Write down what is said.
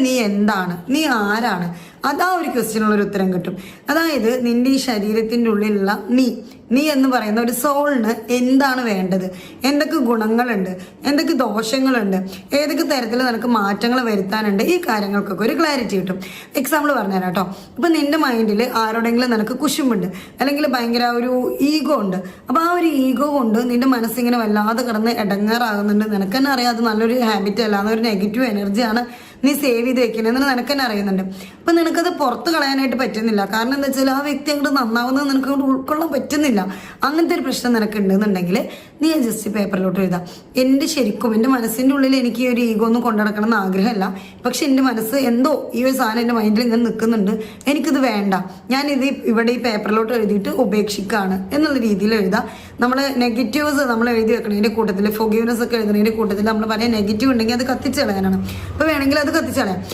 നീ എന്താണ്, നീ ആരാണ്, അതാ ഒരു ക്വസ്റ്റ്യനുള്ളൊരു ഉത്തരം കിട്ടും. അതായത് നിന്റെ ഈ ശരീരത്തിൻ്റെ ഉള്ളിലുള്ള നീ എന്ന് പറയുന്ന ഒരു സോളിന് എന്താണ് വേണ്ടത്, എന്തൊക്കെ ഗുണങ്ങളുണ്ട്, എന്തൊക്കെ ദോഷങ്ങളുണ്ട്, ഏതൊക്കെ തരത്തിൽ നിനക്ക് മാറ്റങ്ങൾ വരുത്താനുണ്ട്, ഈ കാര്യങ്ങൾക്കൊക്കെ ഒരു ക്ലാരിറ്റി കിട്ടും. എക്സാമ്പിൾ പറഞ്ഞുതരാം കേട്ടോ. ഇപ്പം നിന്റെ മൈൻഡിൽ ആരോടെങ്കിലും നിനക്ക് കുശുമ്പുണ്ട്, അല്ലെങ്കിൽ ഭയങ്കര ഒരു ഈഗോ ഉണ്ട്. അപ്പോൾ ആ ഒരു ഈഗോ കൊണ്ട് നിന്റെ മനസ്സിങ്ങനെ വല്ലാതെ കിടന്ന് ഇടങ്ങാറാകുന്നുണ്ട്. നിനക്ക് തന്നെ അറിയാം അത് നല്ലൊരു ഹാബിറ്റ് അല്ല, അതൊരു നെഗറ്റീവ് എനർജിയാണ് നീ സേവ് ചെയ്ത് വെക്കുന്നത് നിനക്ക് തന്നെ അറിയുന്നുണ്ട്. അപ്പം നിനക്കത് പുറത്ത് കളയാനായിട്ട് പറ്റുന്നില്ല. കാരണം എന്താ വെച്ചാൽ ആ വ്യക്തി അങ്ങോട്ട് നന്നാവുന്നത് നിനക്ക് അങ്ങോട്ട് ഉൾക്കൊള്ളാൻ പറ്റുന്നില്ല. അങ്ങനത്തെ ഒരു പ്രശ്നം നിനക്ക് ഉണ്ടെന്നുണ്ടെങ്കിൽ നീ ജസ്റ്റ് പേപ്പറിലോട്ട് എഴുതാം. ശരിക്കും എൻ്റെ മനസ്സിൻ്റെ ഉള്ളിൽ എനിക്ക് ഈ ഒരു ഈഗോ ഒന്നും കൊണ്ടുനടക്കണം എന്ന് ആഗ്രഹമല്ല, പക്ഷെ എൻ്റെ മനസ്സ് എന്തോ ഈ ഒരു സാധനം എൻ്റെ മൈൻഡിൽ ഇങ്ങനെ നിൽക്കുന്നുണ്ട്, എനിക്കിത് വേണ്ട, ഞാനിത് ഇവിടെ ഈ പേപ്പറിലോട്ട് എഴുതിയിട്ട് ഉപേക്ഷിക്കുകയാണ് എന്നുള്ള രീതിയിൽ എഴുതാം. നമ്മൾ നെഗറ്റീവ്സ് നമ്മൾ എഴുതി വെക്കണതിൻ്റെ കൂട്ടത്തിൽ, ഫൊഗീവ്നെസ് ഒക്കെ എഴുതുന്നതിൻ്റെ കൂട്ടത്തിൽ നമ്മൾ പറയാൻ നെഗറ്റീവ് ഉണ്ടെങ്കിൽ അത് കത്തിച്ച് കളയാനാണ്. അപ്പോൾ വേണമെങ്കിൽ അത് കത്തിച്ച് കളയാം.